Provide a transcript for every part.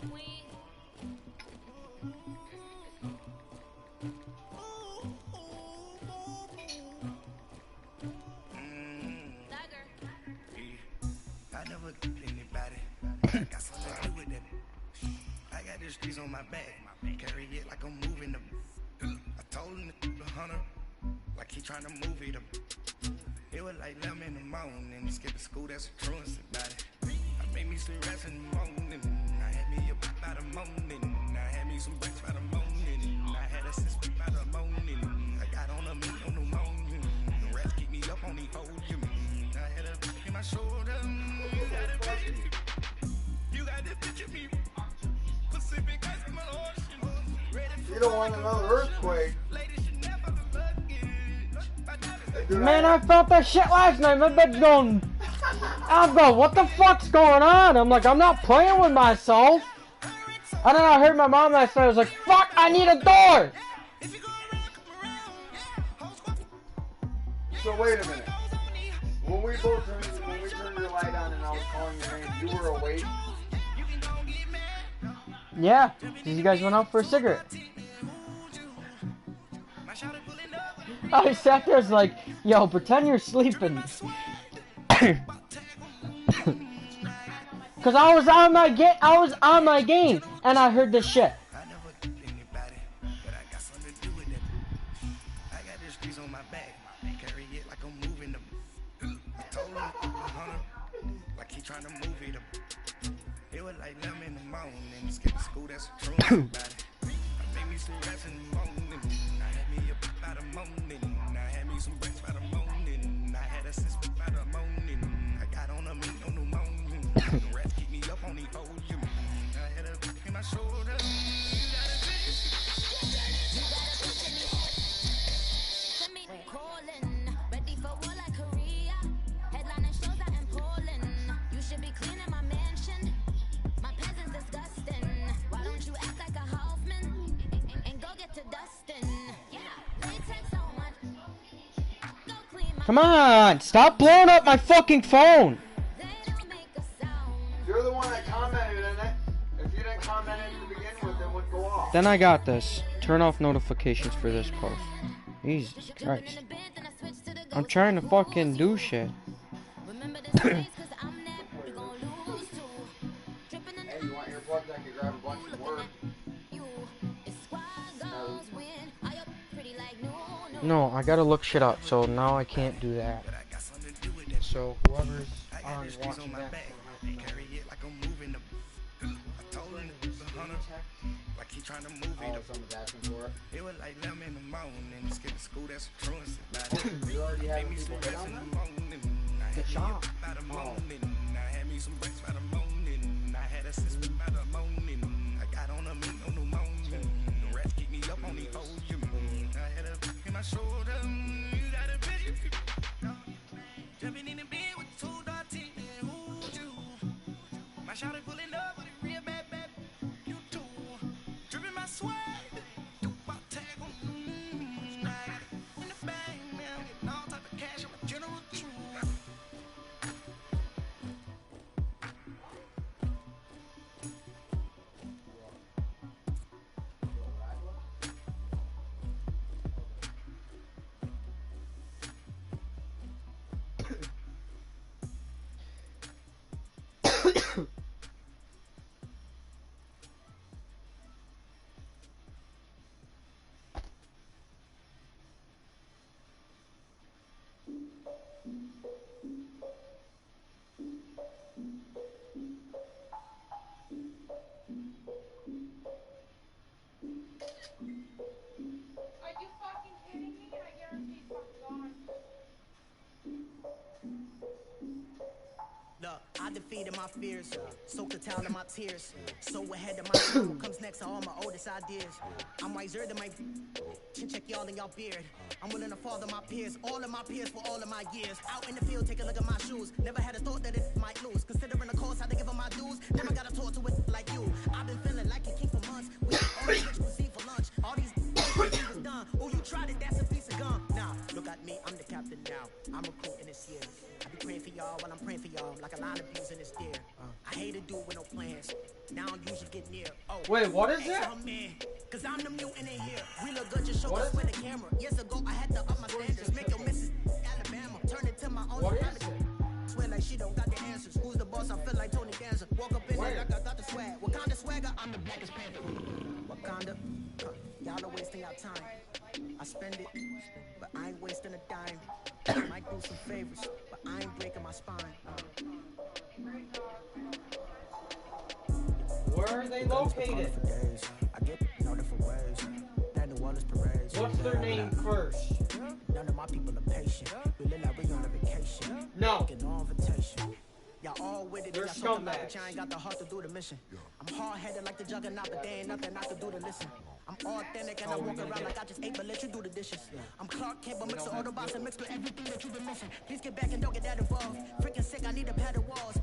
I never get anybody. I got something to do with that. I got the streets on my back. Carry it like I'm moving them. I told him the hunter, like he trying to move it up. It was like 11 in the morning. Skipping school, that's a truancy about it. I made me some rest in the morning. I had me up by the morning. I had me some breaks by the morning. I had a sister by the morning. I got on a meat on the morning. The rest keep me up on the whole year. I had a bitch in my shoulder. You got this bitch in me. Pacific ice in my ocean. You don't want another earthquake. Man, I felt that shit last night. My bed's going. I'm going, what the fuck's going on? I'm like, I'm not playing with myself. And then I heard my mom last night. I was like, fuck, I need a door. So wait a minute. When we turned your light on and I was calling your name, you were awake? Yeah, because you guys went out for a cigarette. I sat there, I was like, yo, pretend you're sleeping. Cause I was on my game, and I heard this shit. I never get anybody, but I got something to do with it. I got the streets on my back. Carry it like I'm moving them. I told him the hunter, like he trying to move it up. It was like 11 in the morning. Skipping school, that's a truancy about it. I made me some rest in the morning. I had me up by the morning. I had me some breaks by the morning. I had a sister by the morning. I got on a meat on the morning. The rest keep me up on the whole year. I had a bitch in my shoulder. Ready for war like Korea. Headlining shows out in Poland. You should be cleaning my mansion. My peasants disgusting. Why don't you act like a Hoffman and go get to Dustin? Yeah, they take so much. Go clean my. Come on, stop blowing up my fucking phone. They don't make a sound. You're the one that commented in it. If you didn't comment in to begin with, it would go off. Then I got this. Turn off notifications for this post. Jesus Christ. I'm trying to fucking do shit. Remember this place, 'cause I'm never you gon' lose too. Dripping in Hey, you want your plugs? I can grab a bunch of work. you. It's squad goals win. Are you pretty like no? No, I gotta look shit up, so now I can't do that. But I got something to do with that. So whoever's I got on the streets on watching my that. back. Carry it like I'm moving them. I told him the hunter, like he trying to move it up. Someone's asking for it. It was like 11 in the morning. Skipping school, that's a truancy about it. You already have Made me some people hit rest on in them? the morning. I had me up by the morning. I had me some breaks by the morning. I had a sister by the morning. I got on a meat on the morning. The rest keep me up on the whole year. I had a bitch in my shoulder. You got a bitch. Jumping in the bed with two dark teeth. Who you? My shawty pulling up with a real bad. You too. Dripping my sweat. I defeated my fears, soaked the towel in my tears. So ahead of my what comes next are all my oldest ideas. I'm wiser than my check y'all in y'all beard. I'm willing to father my peers, all of my peers for all of my years. Out in the field, take a look at my shoes. Never had a thought that it might lose. Considering the cost, I had to give them my dues. Never got to talk to it like you. I've been feeling like a king for months. We all rich cuisine for lunch. All these was done. Oh, you tried it, that's a piece of gum. Now, look at me, I'm the captain now. I'm recruiting this year. I be praying for y'all while I'm praying for y'all. Like a line of using this deer. I hate to do it with no plans. Now I don't usually get near. Oh, Wait, what is hey, it? so I'm in, cause I'm the mutant in here. We look good, just show us with the camera. Years ago, I had to up my standards. Make your missus Alabama. Turn it to my own. What is it? Swear like she don't got the answers. Who's the boss? I feel like Tony Danza. Walk up in there like I got the swag. What kind of swagger? I'm the blackest panther. Wakanda. Y'all are wasting our time. I spend it, but I ain't wasting a dime. Might do some favors, but I ain't breaking my spine. Where are they located? I get different ways. That New Orleans parades. What's their name first? None of my people are patient. We live like we on a vacation. No. Get no invitation. Y'all all with it. They're Y'all talking about scumbags. it, y'all ain't got the heart to do the mission. I'm hard-headed like the juggernaut, but there ain't nothing I can do to listen. I'm authentic and I walk around like I just ate, but let you do the dishes. I'm Clark Kent, but mix the Autobots and mix with everything that you've been missing. Please get back and don't get that involved. Freaking sick, I need a padded walls.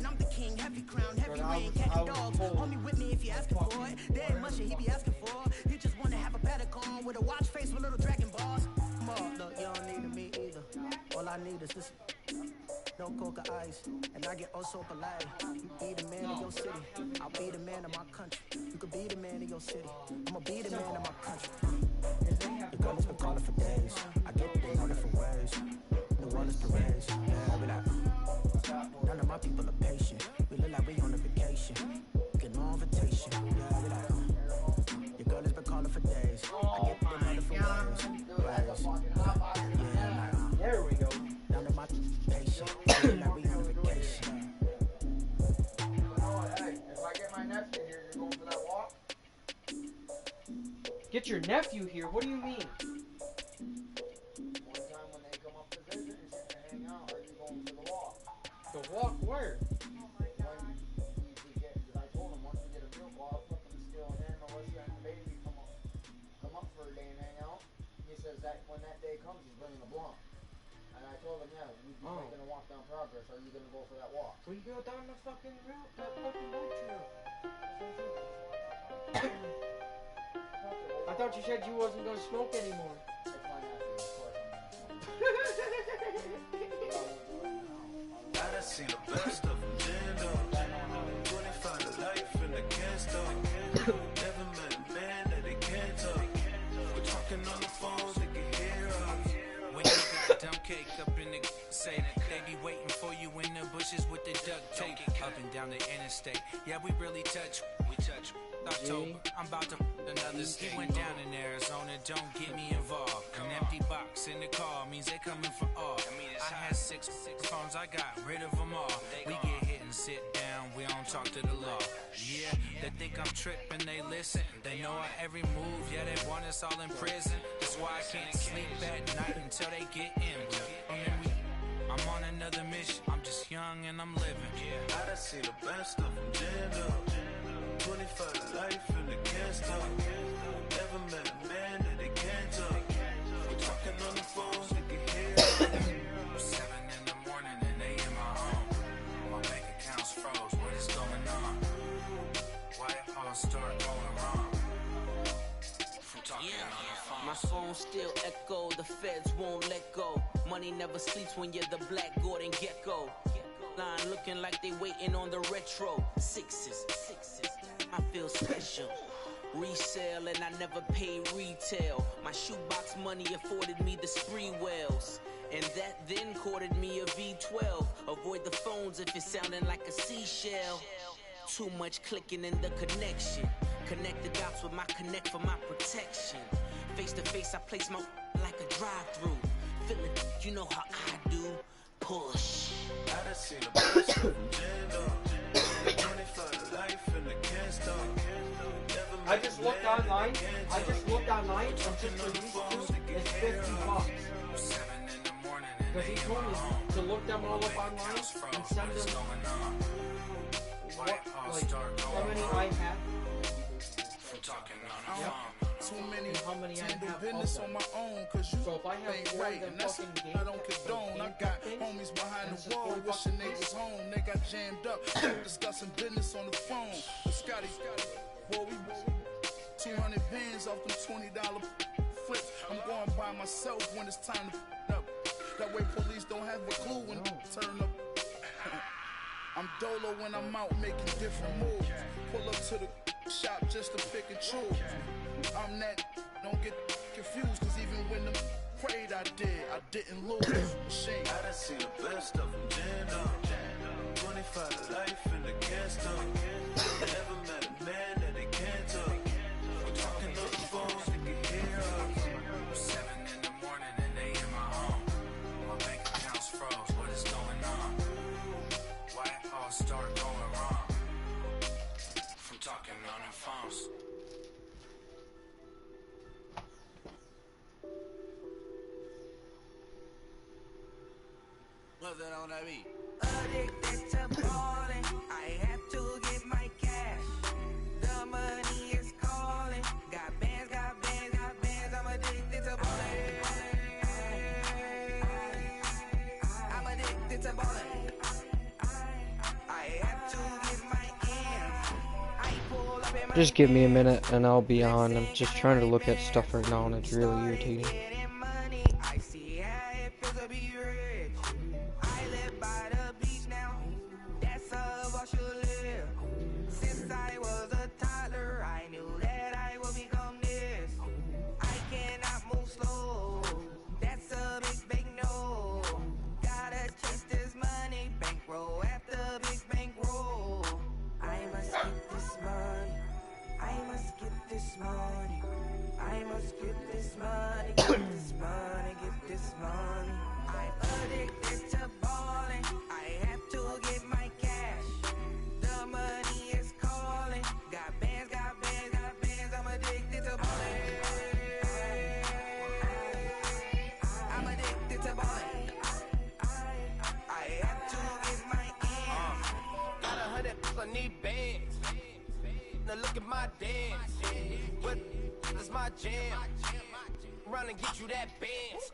I'm the king, heavy crown, heavy rain, catching dogs. Homie with me if you asking for it. There ain't much that he be asking for. He just wanna have a paddock on with a watch face with little dragon balls. Look, you don't need me either. All I need is this. No coca ice, and I get oh so polite. You be the man of your city, I'll be the man of my country. You could be the man of your city, I'ma be the man of my country. The girl has been calling for days. I get it in all different ways. New Orleans parades, yeah, we like. None of my people are patient. We look like we on a vacation. Get no invitation, yeah, we like. Your girl has been calling for days. I get it in all different ways. Yeah, like. There we go. None of my patient. We look like we on a vacation. Hey, if I get my nephew here, you're going for that walk? Get your nephew here? What do you mean? One time when they come up to visit and sit and hang out, are you going for the walk? The walk where? I told him once we get a real walk, I'm going to steal him, Melissa, and the baby come up for a day and hang out. He says that when that day comes, he's bringing a blunt. And I told him, yeah, we'd be making a walk down Progress. Are you going to go for that walk? We go down the fucking route, that fucking road trail. I thought you said you wasn't gonna smoke anymore. It's my nephew, of course I'm I done seen the best of them, Jando. 25 to life in the can't stop. Never met a man that they can't talk. We're talking on the phones, they can hear us. When you got dumb cake up in the say they be waiting for you in the bushes with the duct tape up and down the interstate. Yeah, we really touch. We touch. October, I'm about to another state. Went down in Arizona, don't get me involved. An empty box in the car means they coming for all. I had six phones, I got rid of them all. We get hit and sit down, we don't talk to the law. Yeah, they think I'm tripping, they listen. They know our every move, yeah, they want us all in prison. That's why I can't sleep at night until they get in. I'm on another mission, I'm just young and I'm living. I done seen the best of them, Jando. 25 to life in the can't stop. Never met a man that they can't talk. We're talking on the phones, they can hear us. 7 in the morning and they in my home. My bank accounts froze, what is going on? Why it all start going wrong? From talking on the phone. My phone still echo, the feds won't let go. Money never sleeps when you're the Black Gordon Gecko. Line looking like they waiting on the retro. Sixes. I feel special. Resale and I never paid retail. My shoebox money afforded me the spree wells. And that then courted me a V12. Avoid the phones if it's sounding like a seashell. Too much clicking in the connection. Connect the dots with my connect for my protection. Face to face I place my like a drive-through. Feeling, you know how I do. Push. I done seen the best of them, Jando. 25 to life in the can't stop. I just looked online. And just for these two, it's $50. 7 in the morning and Because he they in told my me home. to look them all up online and send them what, like, how many I have. From talking on the phone. Too many And how many I handle have business also. on my own, cause you So if I have ain't four of right, them and that's fucking games, I don't condone. I got homies behind and the wall it's wishing $40 they was home. They got jammed up, discussing business on the phone. But Scotty, boy, we 200 bands off them $20 flips. I'm going by myself when it's time to up. That way police don't have a clue when turn up. I'm dolo when I'm out making different moves. Pull up to the shop just to pick and choose. I'm that, don't get confused, cause even when the prayed I didn't lose. Machine. I done seen the best of them jammed up. 25 to life in the gas tub. Never met a man that they can't talk. We're talking on the phones, they can hear us. 7 in the morning and they in my home. My bank accounts froze, what is going on? Why it all start going wrong? From talking on the phones. What's that on that beat? Addicted to balling, I have to get my cash. The money is calling. Got bands, got bands, got bands. I'm addicted to balling. I'm addicted to balling. I have to get my ends. I pull up in my Just give me a minute and I'll be on. I'm just trying to look at stuff right now and it's really irritating. getting money. I see how it feels to be rich. I live by the beach now. That's how I should live. Since I was a toddler, I knew that I would become this. I cannot move slow. That's a big no. Gotta chase this money, bankroll after big bankroll. I must get this money. I must get this money. I must get this money. Get this money. Get this money. I'm addicted to balling. I have to get my cash. The money is calling. Got bands, got bands, got bands. I'm addicted to balling. I'm addicted to balling. I have to get my ends. Got 100, I need bands. Now look at my dance. What is my jam? Run and get you that bands.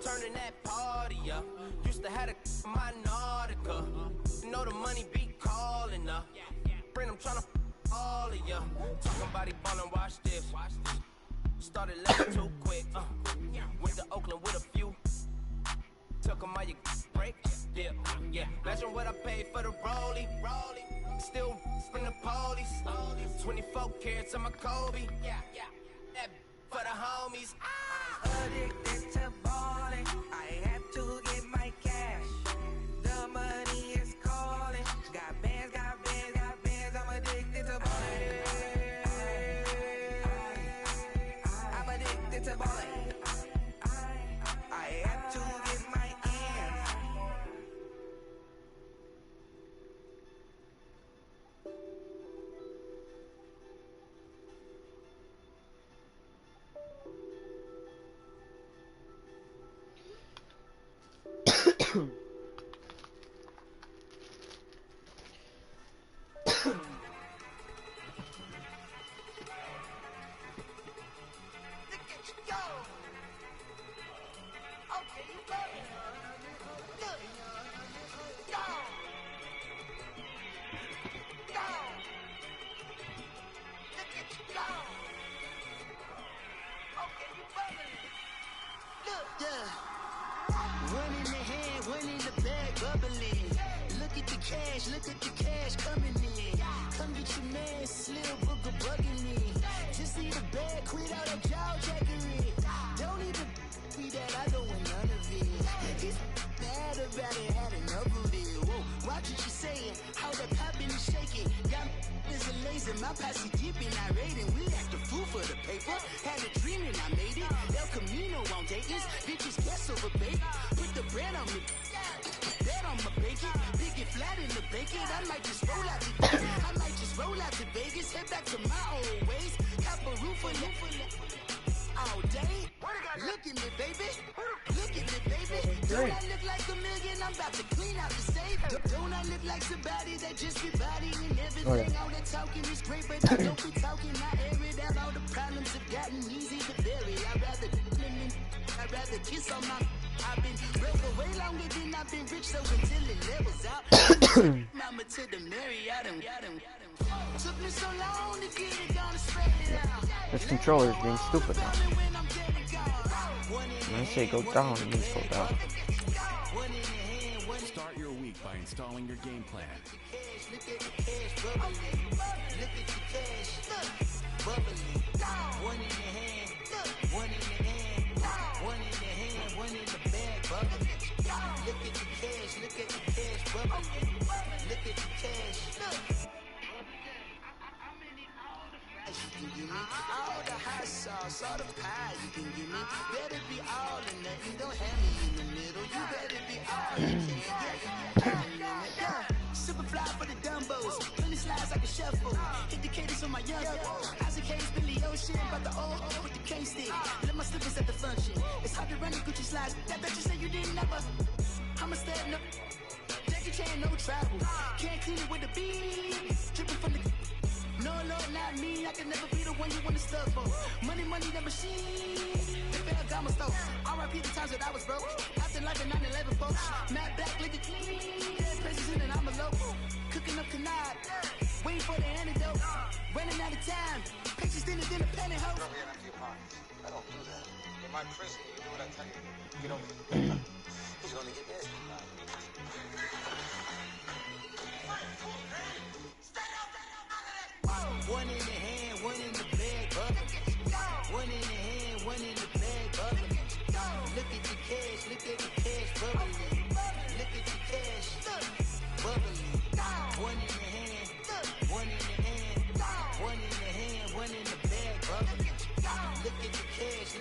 Turning that party up. Used to have a my Nautica. You know the money be calling up. Friend, I'm tryna all of ya. Talking about he ballin', watch this. Started laughing too quick. Went to Oakland with a few. Took 'em all your break. Yeah. Imagine what I paid for the rollie. Still from the police. 24 carats on my Kobe. That for the homies. Addicted to balling. I have to get my cash. The money is calling. Got bands, got bands, got bands. I'm addicted to balling. I'm addicted to balling. I have to get my ends. One in the hand, one in the bag, bubbling. Look at the cash coming in. Come get your man, Slim Booker bugging me. Just need a bag, quit all that jaw jackery. Don't even be that, I don't want none of it. He's mad about it, had enough of it. Whoa, watch what you saying, how that poppin' and shaking. Got is a laser, my posse deep and I raiding. We act the fool for the paper, had a dream and I made it. El Camino on Dayton's, bitches guess over bait. Put the bread on me, that on my bacon. Big and flat in the bacon, I might just roll out to I might just roll out to Vegas, head back to my old ways. Cop a roof for all day. Look at me, baby. Look at me, baby. Don't I look like a million? I'm about to clean out the safe. Don't I look like somebody that just be bodying everything? All that talking is great, but I don't be talking. I air it out. All the problems have gotten easy to bury. I'd rather kiss on my. I've been broke for way longer than I've been rich, so until it levels out. Mama to the Marriott and took me so long to get it, gonna spread it out. This controller's being stupid now. When I say go down, it means go down. Start your week week by installing your game plan. Look at the cash bubbling. Look at the cash bubbling. One in the hand, one in the hand, one in the hand, one in the bag bubbling. Look at the cash bubbling. Look at the cash. You can give me all the hot sauce, all the pie you can give me. Better be all or nothing, don't have me in the middle. You better be all you can get. Super fly for the Dumbos, plenty slides like a shuffle. Hit the cadence on my young Isaac Hayes, Billy Ocean, but the old with the K stick. Let my slippers at the function. It's hard to run the Gucci slides. That bet you say you didn't never. I'm a step no. Jackie Chan, no travel. Can't clean it with the beat. Dripping from the. No, Lord, not me. I can never be the one you want to stuff for. Money, the machine. They failed Gamma Stove. R.I.P. the times that I was broke. Acting like a 9/11 folks. Matt Black, liquor clean. Presents in and I'm a local. Cooking up canard. Waiting for the antidote. Running out of time. Pictures thinner than a penny hoe. I don't do that. In my prison, you do what I tell you. Get over here. He's gonna get nasty. One in the hand, one in the bag, bubbling. One in the hand, one in the bag, bubbling. Look at the cash, bubbling. Look at the cash, bubbling. One in the hand, one in the hand, one in the hand, one in the bag, bubbling. Look at the cash,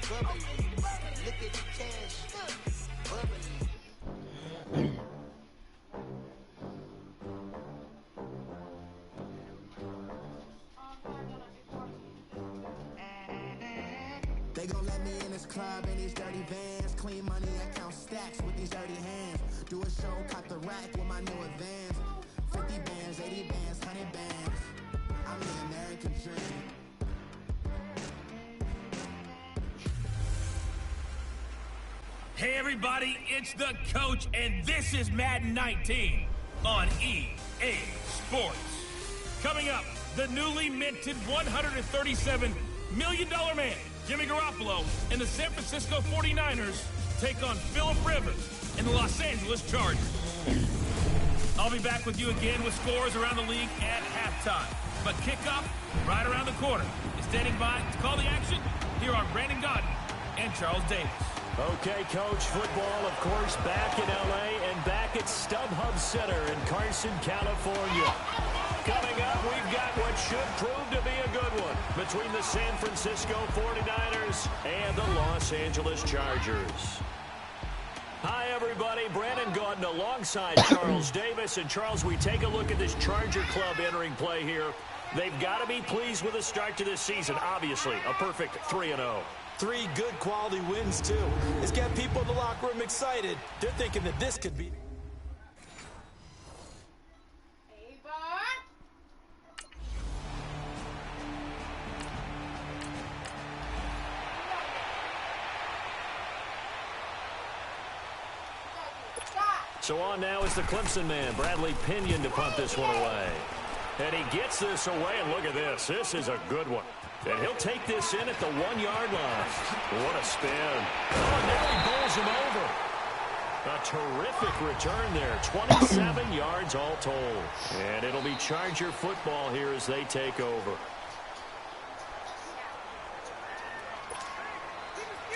bubbling. Look at the cash, bubbling. They gon' let me in this club in these dirty vans. Clean money, I count stacks with these dirty hands. Do a show, cut the rack with my new advance. 50 bands, 80 bands, 100 bands. I'm the American dream. Hey everybody, it's the coach, and this is Madden 19 on EA Sports. Coming up, the newly minted $137 million man, Jimmy Garoppolo, and the San Francisco 49ers take on Phillip Rivers and the Los Angeles Chargers. I'll be back with you again with scores around the league at halftime. But kickoff right around the corner. And standing by to call the action, here are Brandon Godden and Charles Davis. Okay, Coach, football, of course, back in L.A. and back at StubHub Center in Carson, California. Coming up, we've got what should prove to be a good one between the San Francisco 49ers and the Los Angeles Chargers. Hi, everybody. Brandon Gaudin alongside Charles Davis. And, Charles, we take a look at this Charger club entering play here. They've got to be pleased with the start to this season. Obviously, a perfect 3-0. 3 good quality wins, too. It's got people in the locker room excited. They're thinking that this could be... So on now is the Clemson man, Bradley Pinion, to punt this one away. And he gets this away, and look at this. This is a good one. And he'll take this in at the 1-yard line. What a spin. Oh, now he bowls him over. A terrific return there. 27 yards all told. And it'll be Charger football here as they take over.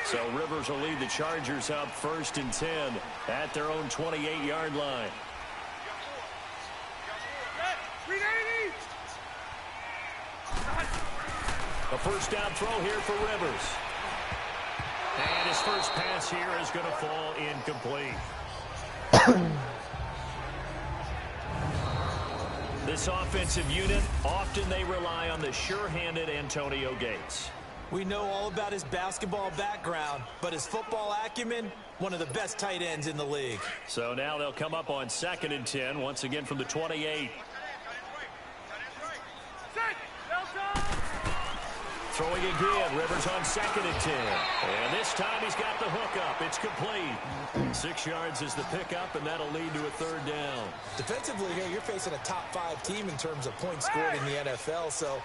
So Rivers will lead the Chargers up 1st and 10 at their own 28-yard line. A first down throw here for Rivers. And his first pass here is going to fall incomplete. This offensive unit, often they rely on the sure-handed Antonio Gates. We know all about his basketball background, but his football acumen, one of the best tight ends in the league. So now they'll come up on 2nd and 10, once again from the 28. Throwing again, Rivers on 2nd and 10. And this time he's got the hook up. It's complete. 6 yards is the pickup, and that'll lead to a 3rd down. Defensively here, you're facing a top 5 team in terms of points scored in the NFL. So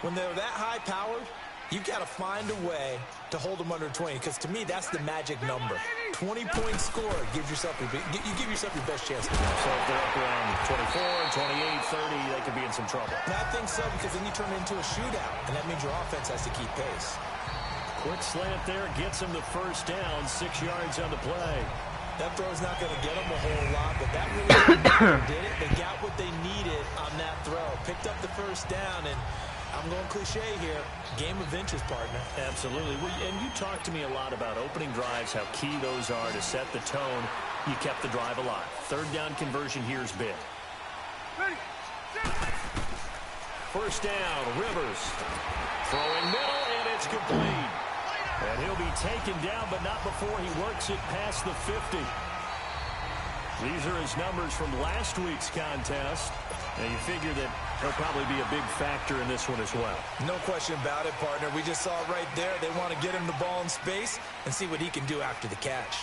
when they're that high-powered, you've got to find a way to hold them under 20, because to me, that's the magic number. 20-point score gives yourself you give yourself your best chance to win. So if they're up around 24, 28, 30, they could be in some trouble. And I think so, because then you turn it into a shootout, and that means your offense has to keep pace. Quick slant there, gets him the first down, 6 yards on the play. That throw's not going to get them a whole lot, but that really did it. They got what they needed on that throw. Picked up the first down, and I'm going cliche here. Game of inches, partner. Absolutely. Well, and you talked to me a lot about opening drives, how key those are to set the tone. You kept the drive alive. Third down conversion here is big. First down, Rivers. Throwing middle, and it's complete. And he'll be taken down, but not before he works it past the 50. These are his numbers from last week's contest. Now you figure that he'll probably be a big factor in this one as well. No question about it, partner. We just saw it right there. They want to get him the ball in space and see what he can do after the catch.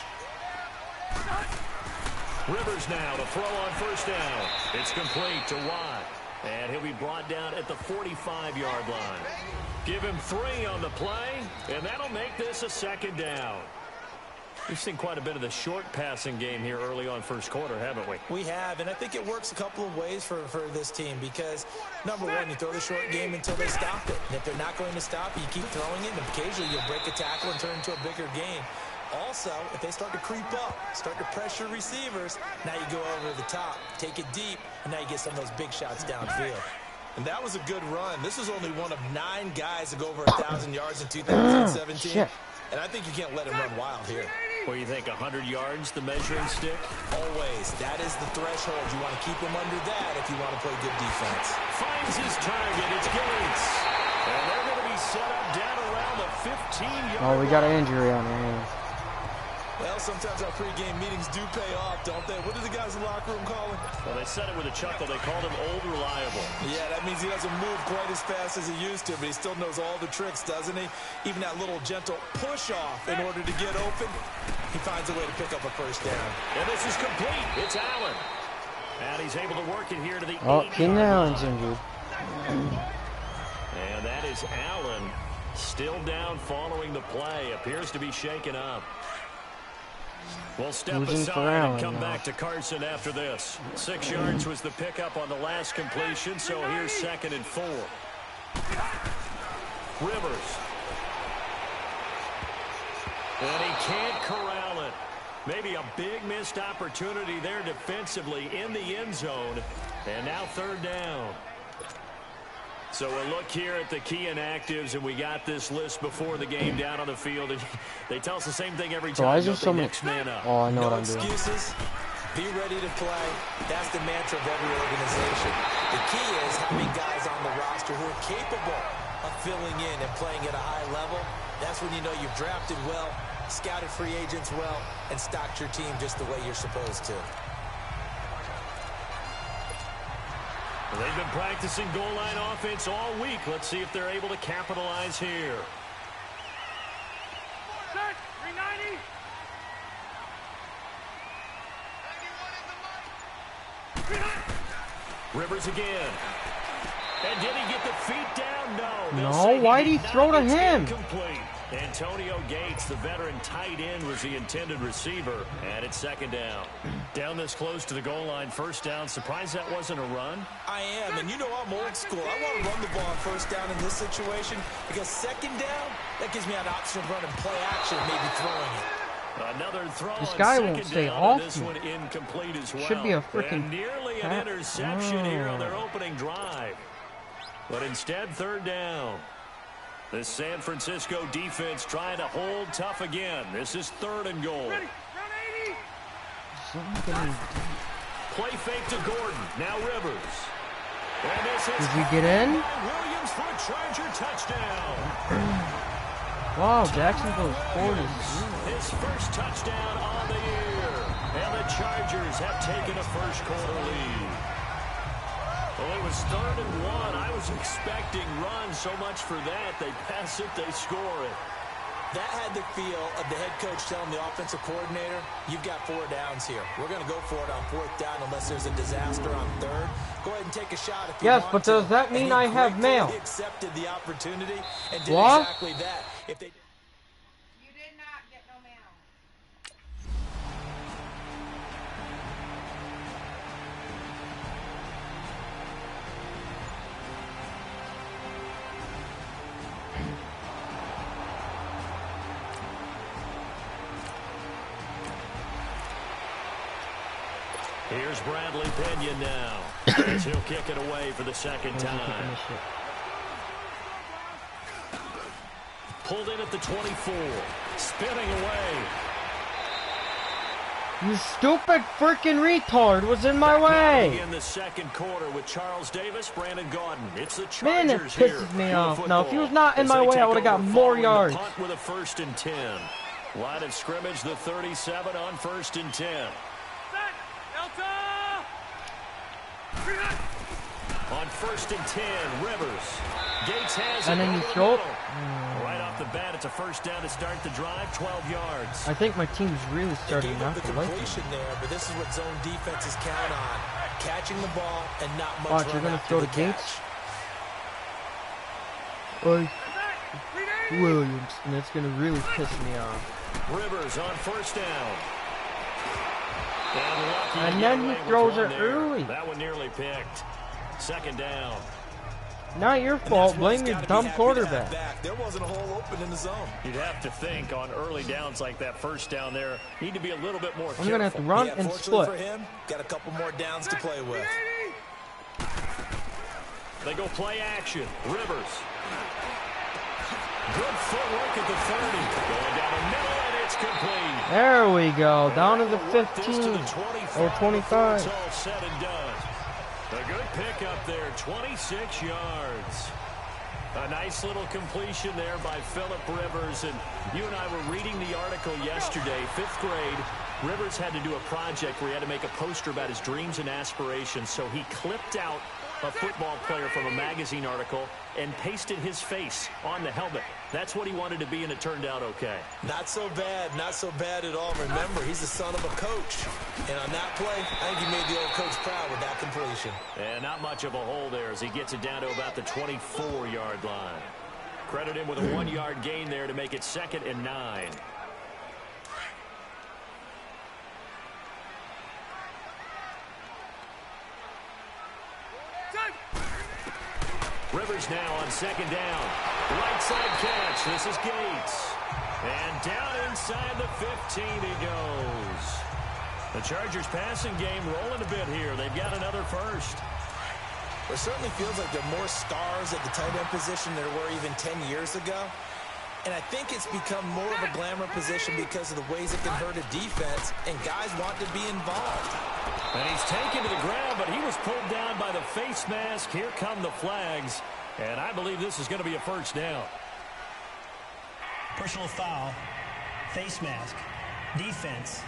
Rivers now to throw on first down. It's complete to Watt. And he'll be brought down at the 45-yard line. Give him 3 on the play, and that'll make this a second down. We've seen quite a bit of the short passing game here early on first quarter, haven't we? We have, and I think it works a couple of ways for this team because, number one, you throw the short game until they stop it. And if they're not going to stop it, you keep throwing it, and occasionally you'll break a tackle and turn it into a bigger game. Also, if they start to creep up, start to pressure receivers, now you go over the top, take it deep, and now you get some of those big shots downfield. And that was a good run. This was only one of 9 guys to go over 1,000 yards in 2017. And I think you can't let him run wild here. What do you think, 100 yards, the measuring stick? Always. That is the threshold. You want to keep him under that if you want to play good defense. Finds his target. It's Gates. And they're going to be set up down around the 15-yard line. Oh, we got an injury on our hands. Well, sometimes our pregame meetings do pay off, don't they? What do the guys in the locker room call him? Well, they said it with a chuckle. They called him Old Reliable. Yeah, that means he doesn't move quite as fast as he used to, but he still knows all the tricks, doesn't he? Even that little gentle push-off in order to get open, he finds a way to pick up a first down. And this is complete. It's Allen. And he's able to work it here to the 8-yard line. Keenan Allen's injured. And that is Allen still down following the play. Appears to be shaken up. We'll step aside and come back to Carson after this. 6 yards was the pickup on the last completion, so here's 2nd and 4. Rivers. And he can't corral it. Maybe a big missed opportunity there defensively in the end zone. And now 3rd down. So we'll look here at the key inactives, and we got this list before the game down on the field. And they tell us the same thing every time. Why is there so many? Next man up. Oh, I know what I'm doing. No excuses. Be ready to play. That's the mantra of every organization. The key is having guys on the roster who are capable of filling in and playing at a high level. That's when you know you've drafted well, scouted free agents well, and stocked your team just the way you're supposed to. They've been practicing goal line offense all week. Let's see if they're able to capitalize here. Set, 390. Rivers again. And did he get the feet down? No. No, why'd he throw to him? Complete. Antonio Gates, the veteran tight end, was the intended receiver. And it's 2nd down. Down this close to the goal line, 1st down. Surprised that wasn't a run? I am, and you know I'm old school. I want to run the ball on 1st down in this situation because 2nd down, that gives me an option of running play action, maybe throwing it. Another throw. This guy on won't 2nd stay down, off this me. one incomplete as well. Should be a freaking and nearly an interception here on their opening drive. But instead, 3rd down. The San Francisco defense trying to hold tough again. This is 3rd and goal. Play fake to Gordon. Now Rivers. And this is Did he get in? Williams for a Charger touchdown. Wow, Jacksonville's scored His first touchdown on the year. And the Chargers have taken a first quarter lead. Well, it was 3rd and 1. I was expecting runs so much for that. They pass it, they score it. That had the feel of the head coach telling the offensive coordinator, you've got 4 downs here. We're going to go for it on 4th down unless there's a disaster on 3rd. Go ahead and take a shot if you want to. Yes, but does that mean I have mail? He accepted the opportunity and did What? exactly that. If they... You did not get no mail. Here's Bradley Pinion now. As he'll kick it away for the second time. Pulled in at the 24. Spinning away. You stupid freaking retard was in my way. In the second quarter with Charles Davis, Brandon Gaudin. It's the Man, it Chargers pisses me off. Now, if he was not in my way, I would have got more yards. Punt with a 1st and 10. Line of scrimmage, the 37 on 1st and 10. On 1st and 10, Rivers. Gates has it. And then you throw it. Right off the bat, it's a 1st down to start the drive, 12 yards. I think my team's really starting not the to like completion it. there, but this is what zone defenses count on. Catching the ball and not much Watch, run you're going to after throw the to Gates. catch. Oi. Williams. And it's going to really piss me off. Rivers on 1st down. And then he throws it early. That one nearly picked. 2nd down. Not your fault. Blame your dumb quarterback. There wasn't a hole open in the zone. You'd have to think on early downs like that 1st down there, need to be a little bit more careful. I'm going to have to run and split. For him, got a couple more downs to play with. They go play action. Rivers. Good footwork at the 30. Going down the middle, and it's complete. There we go. Down to the 15 or 25. It's all said and done. A good pickup there, 26 yards. A nice little completion there by Phillip Rivers. And you and I were reading the article yesterday, 5th grade. Rivers had to do a project where he had to make a poster about his dreams and aspirations. So he clipped out a football player from a magazine article and pasted his face on the helmet. That's what he wanted to be, and it turned out okay. Not so bad at all. Remember, he's the son of a coach. And on that play, I think he made the old coach proud with that completion. And not much of a hole there as he gets it down to about the 24-yard line. Credit him with a 1-yard gain there to make it 2nd and 9. Rivers now on 2nd down. Right side catch. This is Gates. And down inside the 15 he goes. The Chargers passing game rolling a bit here. They've got another 1st. It certainly feels like there are more stars at the tight end position than there were even 10 years ago. And I think it's become more of a glamour position because of the ways it can hurt a defense, and guys want to be involved. And he's taken to the ground, but he was pulled down by the face mask. Here come the flags, and I believe this is going to be a 1st down. Personal foul, face mask, defense.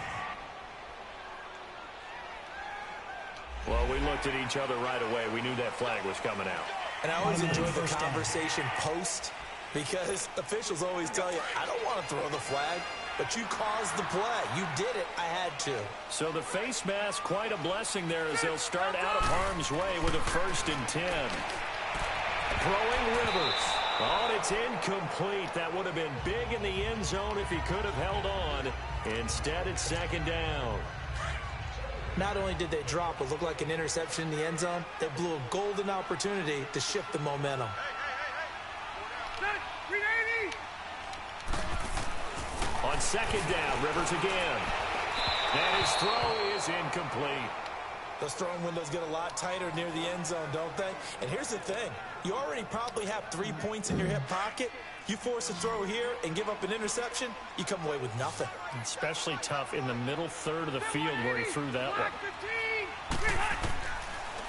Well, we looked at each other right away. We knew that flag was coming out. And I always enjoy the conversation post, because officials always tell you, I don't want to throw the flag, but you caused the play. You did it. I had to. So the face mask, quite a blessing there as they'll start out of harm's way with a 1st and 10. Throwing Rivers. Oh, and it's incomplete. That would have been big in the end zone if he could have held on. Instead, it's 2nd down. Not only did they drop what looked like an interception in the end zone, they blew a golden opportunity to shift the momentum. On 2nd down, Rivers again. And his throw is incomplete. Those throwing windows get a lot tighter near the end zone, don't they? And here's the thing. You already probably have 3 points in your hip pocket. You force a throw here and give up an interception, you come away with nothing. Especially tough in the middle third of the field where he threw that one.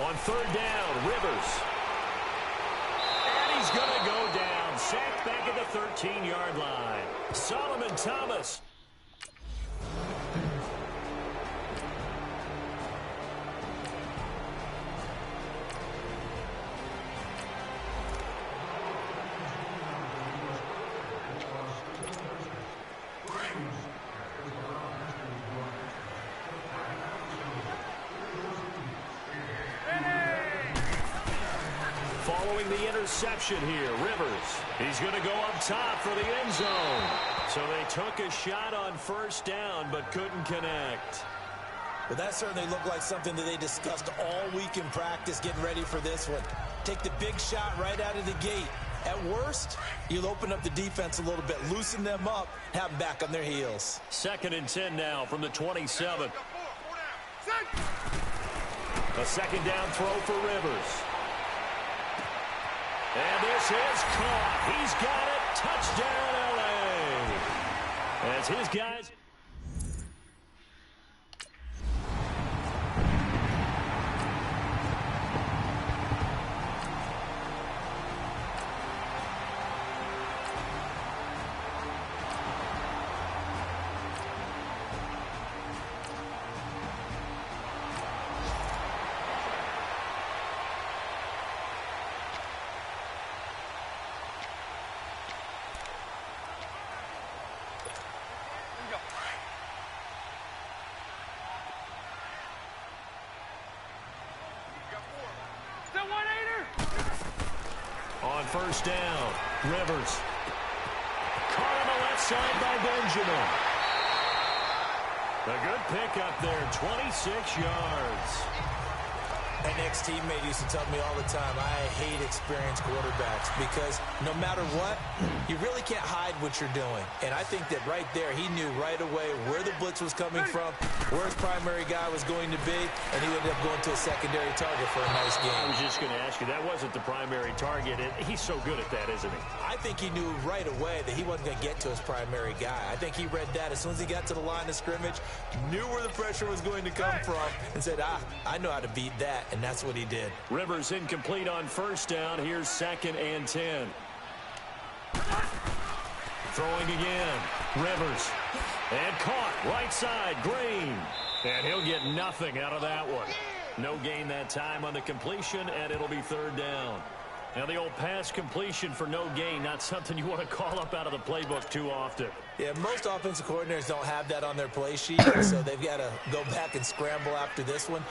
On 3rd down, Rivers. And he's going to go down. Sacked back at the 13-yard line. Solomon Thomas. Following the interception here, Rivers. He's going to go up top for the end zone. So they took a shot on 1st down, but couldn't connect. Well, that certainly looked like something that they discussed all week in practice getting ready for this one. Take the big shot right out of the gate. At worst, you'll open up the defense a little bit, loosen them up, have them back on their heels. 2nd and 10 now from the 27. A second down throw for Rivers. And this is caught. He's got it. Touchdown, L.A. As his guys... On first down, Rivers. Caught on the left side by Benjamin. A good pickup there, 26 yards. An ex-teammate used to tell me all the time, I hate experienced quarterbacks because no matter what, you really can't hide what you're doing. And I think that right there, he knew right away where the blitz was coming from, where his primary guy was going to be, and he ended up going to a secondary target for a nice game. I was just going to ask you, that wasn't the primary target. He's so good at that, isn't he? I think he knew right away that he wasn't going to get to his primary guy. I think he read that as soon as he got to the line of scrimmage, knew where the pressure was going to come from, and said, I know how to beat that. And that's what he did. Rivers incomplete on first down. Here's 2nd and 10. Throwing again. Rivers. And caught. Right side. Green. And he'll get nothing out of that one. No gain that time on the completion, and it'll be 3rd down. Now the old pass completion for no gain, not something you want to call up out of the playbook too often. Yeah, most offensive coordinators don't have that on their play sheet, so they've got to go back and scramble after this one.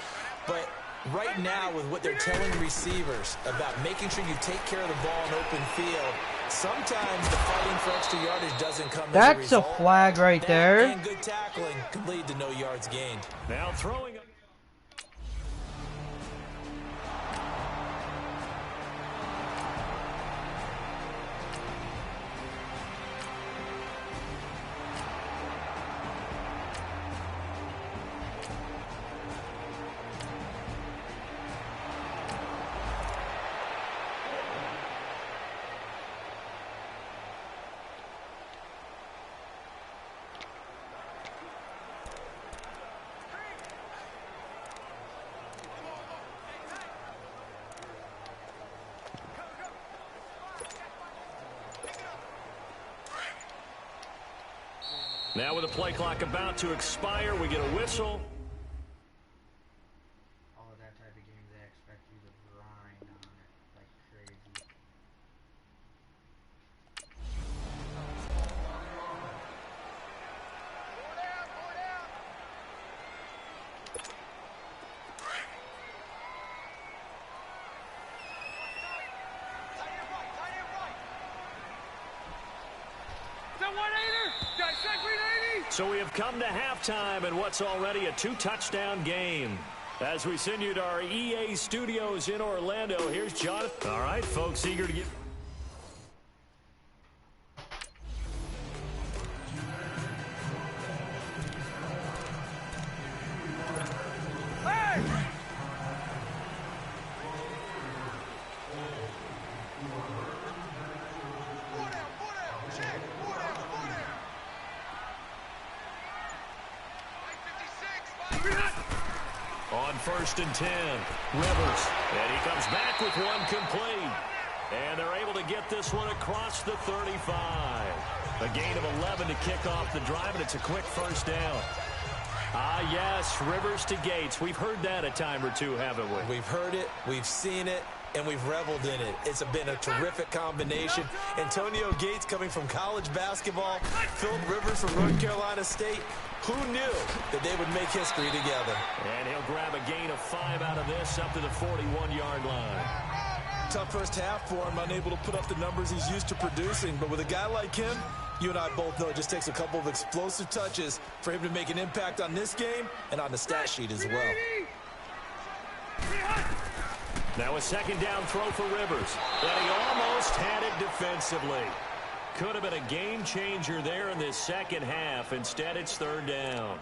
But right now, with what they're telling receivers about making sure you take care of the ball in open field, sometimes the fighting for extra yardage doesn't come as a result. That's a flag right there. And good tackling can lead to no yards gained. Now throwing. Now with the play clock about to expire, we get a whistle. All of that type of game, they expect you to grind on it like crazy. So we have come to halftime in what's already a 2-touchdown game. As we send you to our EA studios in Orlando, here's Jonathan. All right, folks, eager to get... On 1st and 10, Rivers, and he comes back with one complete. And they're able to get this one across the 35. A gain of 11 to kick off the drive, and it's a quick 1st down. Ah, yes, Rivers to Gates. We've heard that a time or two, haven't we? We've heard it, we've seen it, and we've reveled in it. It's been a terrific combination. Antonio Gates coming from college basketball, Philip Rivers from North Carolina State. Who knew that they would make history together? And he'll grab a gain of 5 out of this up to the 41-yard line. Tough first half for him, unable to put up the numbers he's used to producing. But with a guy like him, you and I both know it just takes a couple of explosive touches for him to make an impact on this game and on the stat sheet as well. Now a 2nd down throw for Rivers. And he almost had it defensively. Could have been a game changer there in this second half. Instead, it's 3rd down.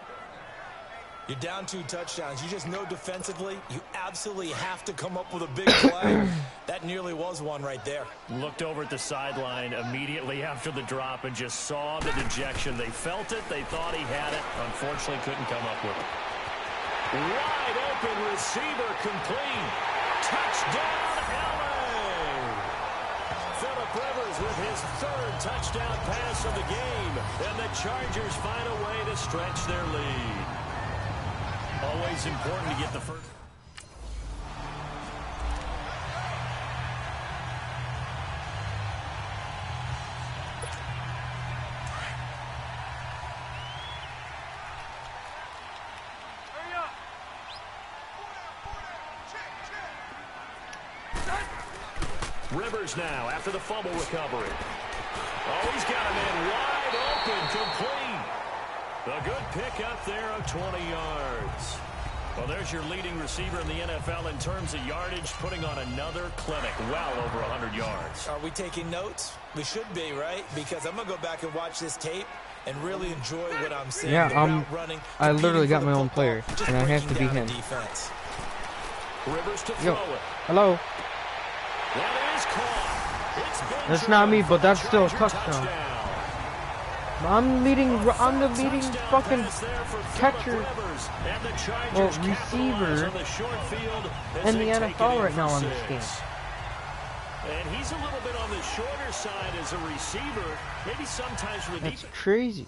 You're down 2 touchdowns. You just know defensively you absolutely have to come up with a big play. That nearly was one right there. Looked over at the sideline immediately after the drop and just saw the dejection. They felt it. They thought he had it. Unfortunately, couldn't come up with it. Wide open receiver complete. Touchdown, LA! Phillip Rivers with his 3rd touchdown pass of the game. And the Chargers find a way to stretch their lead. Always important to get the first. Rivers now after the fumble recovery. Oh, he's got a man wide open, complete. A good pick up there of 20 yards. Well, there's your leading receiver in the NFL in terms of yardage, putting on another clinic, well over 100 yards. Are we taking notes? We should be, right? Because I'm going to go back and watch this tape and really enjoy what I'm seeing. Yeah, running, I literally got my own player, and I have to be him. Defense. Rivers to Yo, throw it. hello. That is caught. That's not me, but that's still a touchdown. I'm the leading fucking catcher, well, receiver in the NFL right now on this game. And he's a little bit on the shorter side as a receiver. Maybe sometimes with That's crazy.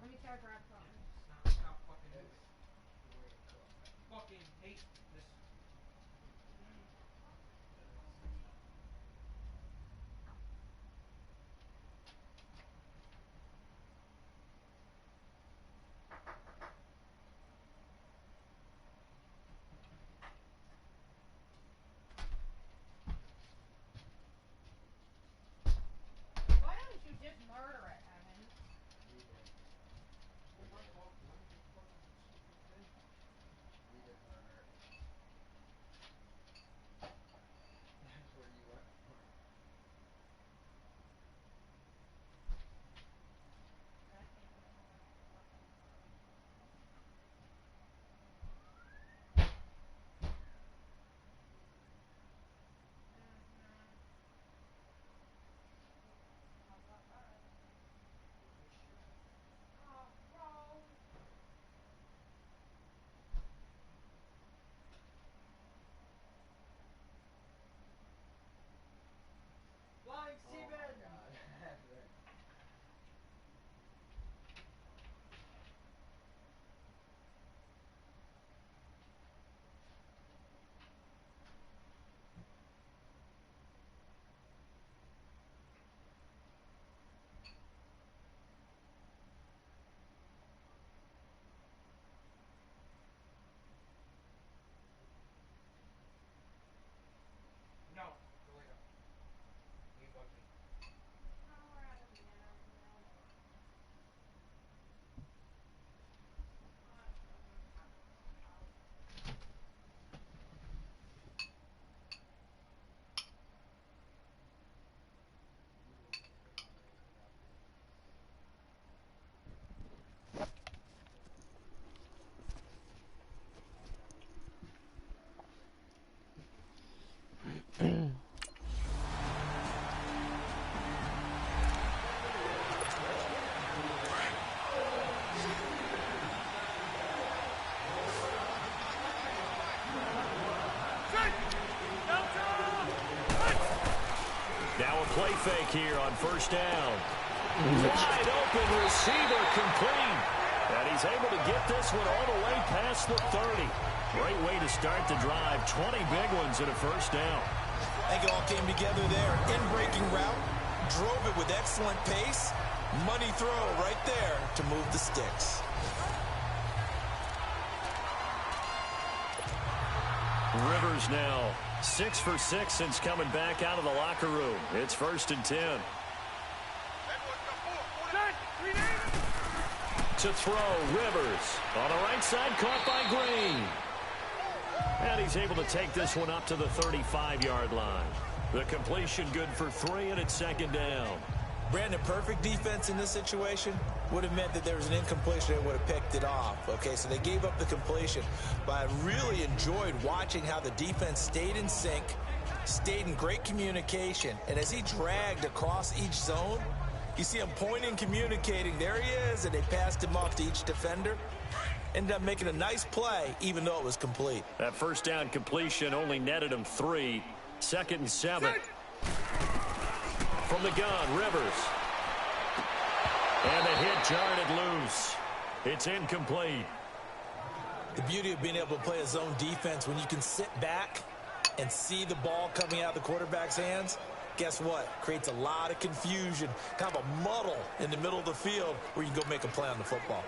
Let me try to grab something. Stop fucking moving. Fucking hate this. Why don't you just murder it, Evan? go play fake here on first down. Wide open receiver complete. And he's able to get this one all the way past the 30. Great way to start the drive. 20 big ones at a first down. I think it all came together there. In-breaking route. Drove it with excellent pace. Money throw right there to move the sticks. Rivers now 6 for 6 since coming back out of the locker room. It's 1st and 10. To throw, Rivers on the right side, caught by Green. And he's able to take this one up to the 35-yard line. The completion good for 3, and it's 2nd down. Brandon, perfect defense in this situation would have meant that there was an incompletion that would have picked it off. Okay, so they gave up the completion. But I really enjoyed watching how the defense stayed in sync, stayed in great communication. And as he dragged across each zone, you see him pointing, communicating. There he is, and they passed him off to each defender. Ended up making a nice play, even though it was complete. That first down completion only netted him 3. 2nd and 7. From the gun, Rivers. And the hit jarred it loose. It's incomplete. The beauty of being able to play a zone defense when you can sit back and see the ball coming out of the quarterback's hands, guess what? Creates a lot of confusion, kind of a muddle in the middle of the field where you can go make a play on the football.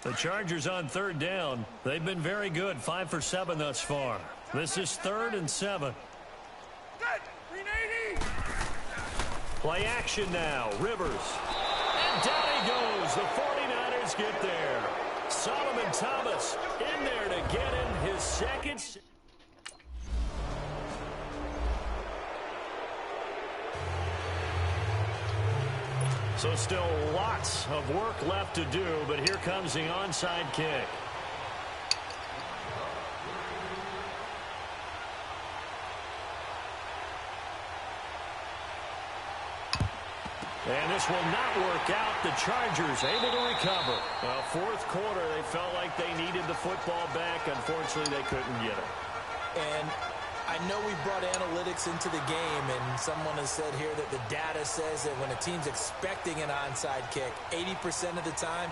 The Chargers on 3rd down. They've been very good, 5 for 7 thus far. This is 3rd and 7. Play action now. Rivers. And down he goes. The 49ers get there. Solomon Thomas in there to get him his second. So still lots of work left to do, but here comes the onside kick. And this will not work out. The Chargers able to recover. Well, 4th quarter, they felt like they needed the football back. Unfortunately, they couldn't get it. And I know we brought analytics into the game, and someone has said here that the data says that when a team's expecting an onside kick, 80% of the time,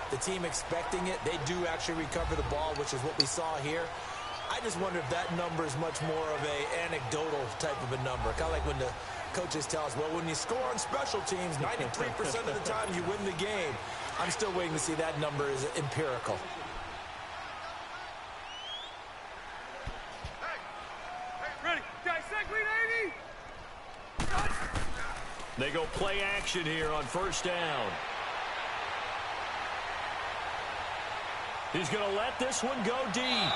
the team expecting it, they do actually recover the ball, which is what we saw here. I just wonder if that number is much more of a anecdotal type of a number. Kind of like when the coaches tell us, well, when you score on special teams, 93% of the time you win the game. I'm still waiting to see that number is empirical. They go play action here on 1st down. He's going to let this one go deep.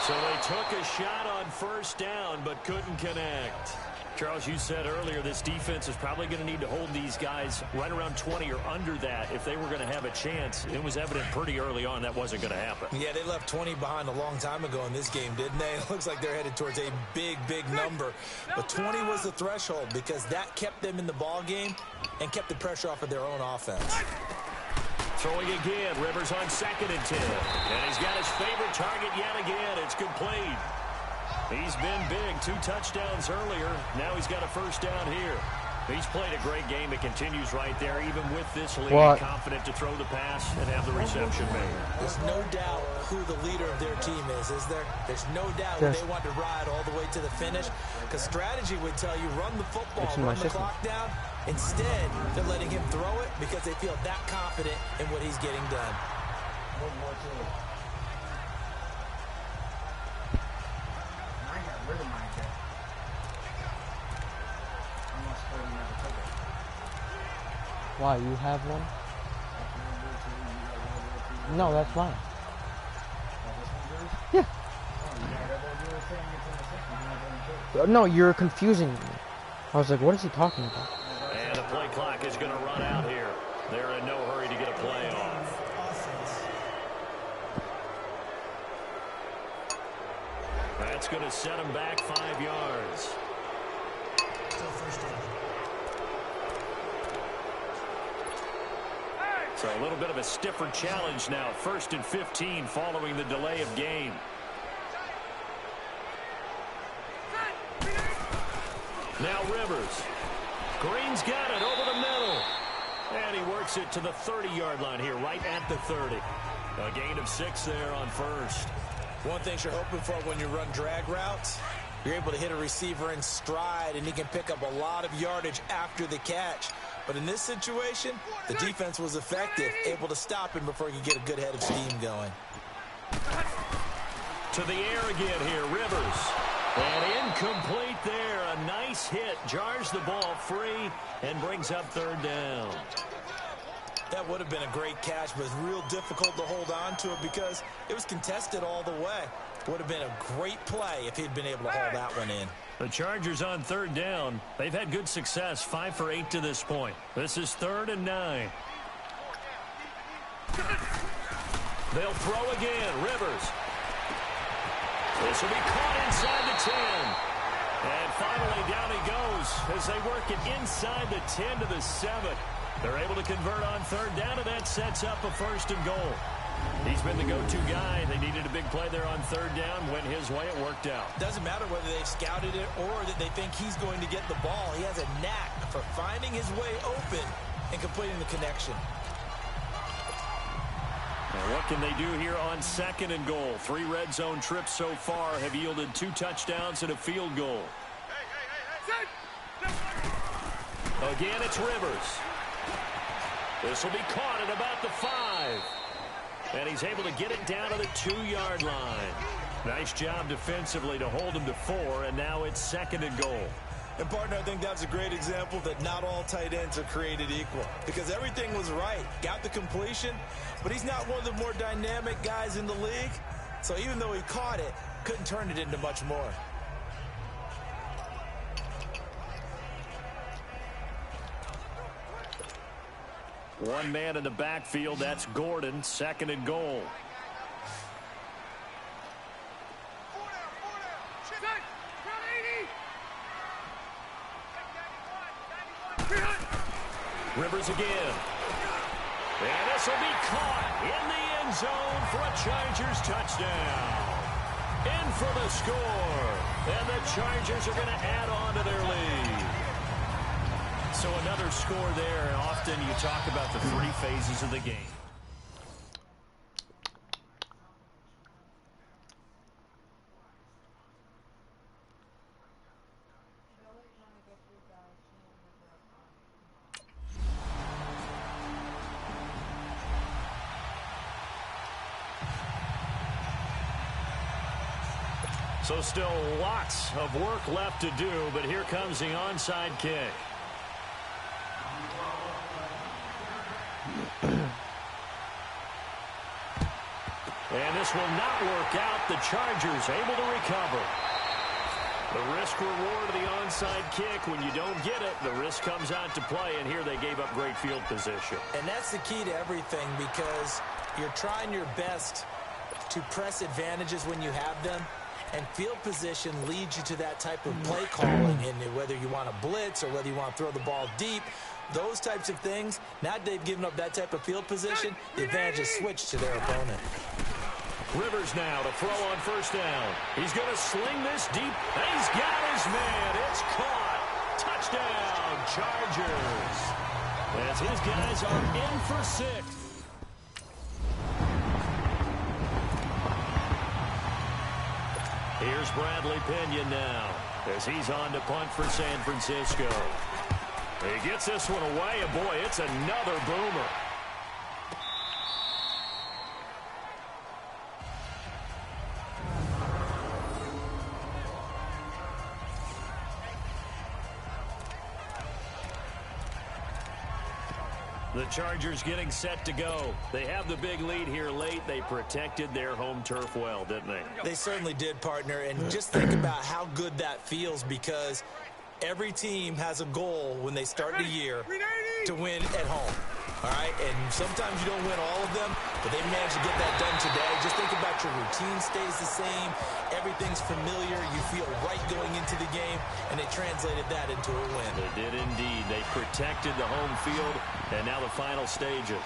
So they took a shot on 1st down but couldn't connect. Charles, you said earlier this defense is probably going to need to hold these guys right around 20 or under that if they were going to have a chance. It was evident pretty early on that wasn't going to happen. Yeah, they left 20 behind a long time ago in this game, didn't they? It looks like they're headed towards a big, big number. But 20 was the threshold because that kept them in the ball game and kept the pressure off of their own offense. Throwing again, Rivers on 2nd and 10. And he's got his favorite target yet again. It's complete. He's been big, 2 touchdowns earlier. Now he's got a 1st down here. He's played a great game. It continues right there, even with this lead. Confident to throw the pass and have the reception made. There's no doubt who the leader of their team is there? There's no doubt they want to ride all the way to the finish. Because strategy would tell you run the football, run the clock down. Instead, they're letting him throw it because they feel that confident in what he's getting done. One more team. I got rid of my deck. Almost 30 never took it. Why, you have one? No, that's mine. Yeah. No, you're confusing me. I was like, what is he talking about? And the play clock is going to run out here. They're in no hurry to get a play off. That's going to set him back 5 yards. Still 1st down. So a little bit of a stiffer challenge now. 1st and 15 following the delay of game. Now Rivers. Green's got it over the middle. And he works it to the 30-yard line here, right at the 30. A gain of 6 there on first. One thing you're hoping for when you run drag routes, you're able to hit a receiver in stride, and he can pick up a lot of yardage after the catch. But in this situation, the defense was effective, able to stop him before he could get a good head of steam going. To the air again here, Rivers. And incomplete there. A nice hit. Jars the ball free and brings up 3rd down. That would have been a great catch, but it's real difficult to hold on to it because it was contested all the way. Would have been a great play if he'd been able to hold that one in. The Chargers on 3rd down. They've had good success, 5 for 8 to this point. This is 3rd and 9. They'll throw again. Rivers. This will be caught inside the 10. And finally down he goes as they work it inside the 10 to the 7. They're able to convert on 3rd down, and that sets up a 1st and goal. He's been the go-to guy. They needed a big play there on 3rd down. Went his way. It worked out. Doesn't matter whether they've scouted it or that they think he's going to get the ball. He has a knack for finding his way open and completing the connection. Now what can they do here on 2nd and goal? 3 red zone trips so far have yielded 2 touchdowns and a field goal. Again, it's Rivers. This will be caught at about the 5. And he's able to get it down to the 2-yard line. Nice job defensively to hold him to 4, and now it's 2nd and goal. And, partner, I think that's a great example that not all tight ends are created equal. Because everything was right. Got the completion, but he's not one of the more dynamic guys in the league. So even though he caught it, couldn't turn it into much more. One man in the backfield. That's Gordon. 2nd and goal. Rivers again. And this will be caught in the end zone for a Chargers touchdown. In for the score. And the Chargers are going to add on to their lead. So another score there, and often you talk about the 3 phases of the game. So still lots of work left to do, but here comes the onside kick. And this will not work out. The Chargers able to recover. The risk reward of the onside kick. When you don't get it, the risk comes out to play, and here they gave up great field position. And that's the key to everything, because you're trying your best to press advantages when you have them, and field position leads you to that type of play calling. And whether you want to blitz or whether you want to throw the ball deep, those types of things, now that they've given up that type of field position, the advantage is switched to their opponent. Rivers now to throw on 1st down. He's going to sling this deep. He's got his man. It's caught. Touchdown, Chargers. As his guys are in for 6. Here's Bradley Pinion now as he's on to punt for San Francisco. He gets this one away, and boy, it's another boomer. The Chargers getting set to go. They have the big lead here late. They protected their home turf well, didn't they? They certainly did, partner. And just think about how good that feels, because every team has a goal when they start the year to win at home. All right? And sometimes you don't win all of them, but they managed to get that done today. Just think about your routine stays the same. Everything's familiar. You feel right going into the game, and they translated that into a win. They did indeed. They protected the home field, and now the final stages.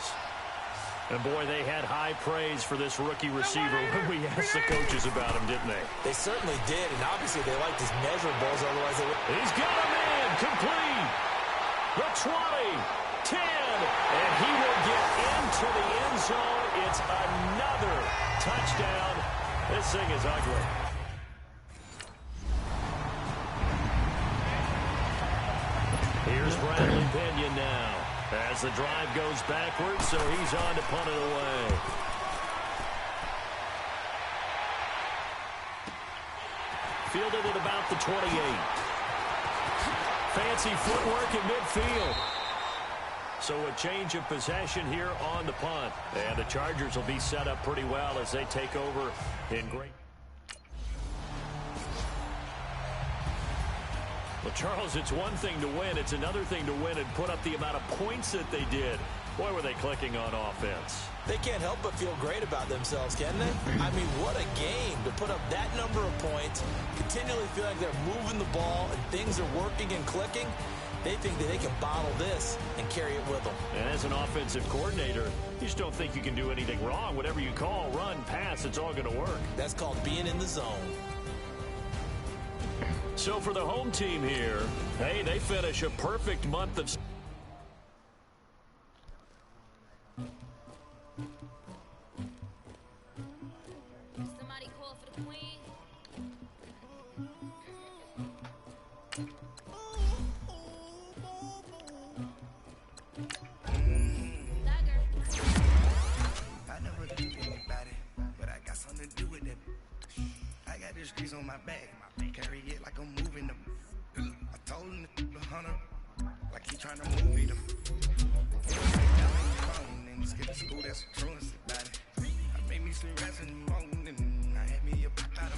And, boy, they had high praise for this rookie receiver when we asked the coaches about him, didn't they? They certainly did, and obviously they liked his measurables. Otherwise, they would. He's got him in. complete. The 20, 10, and he will get into the end zone. It's another touchdown. This thing is ugly. Here's Bradley Pinion now as the drive goes backwards, so he's on to punt it away. Fielded at about the 28. Fancy footwork in midfield. So a change of possession here on the punt. And the Chargers will be set up pretty well as they take over in great. Well, Charles, it's one thing to win. It's another thing to win and put up the amount of points that they did. Boy, were they clicking on offense. They can't help but feel great about themselves, can they? I mean, what a game to put up that number of points, continually feel like they're moving the ball and things are working and clicking. They think that they can bottle this and carry it with them. And as an offensive coordinator, you just don't think you can do anything wrong. Whatever you call, run, pass, it's all going to work. That's called being in the zone. So for the home team here, hey, they finish a perfect month of... Somebody call for the queen. I never do anybody, but I got something to do with it. I got the streets on my back, carry it like I'm moving them. I told him to the hunter, like he trying to move it. And skip to school, that's a truancy about it. I made me some rats in the morning. I had me a pop out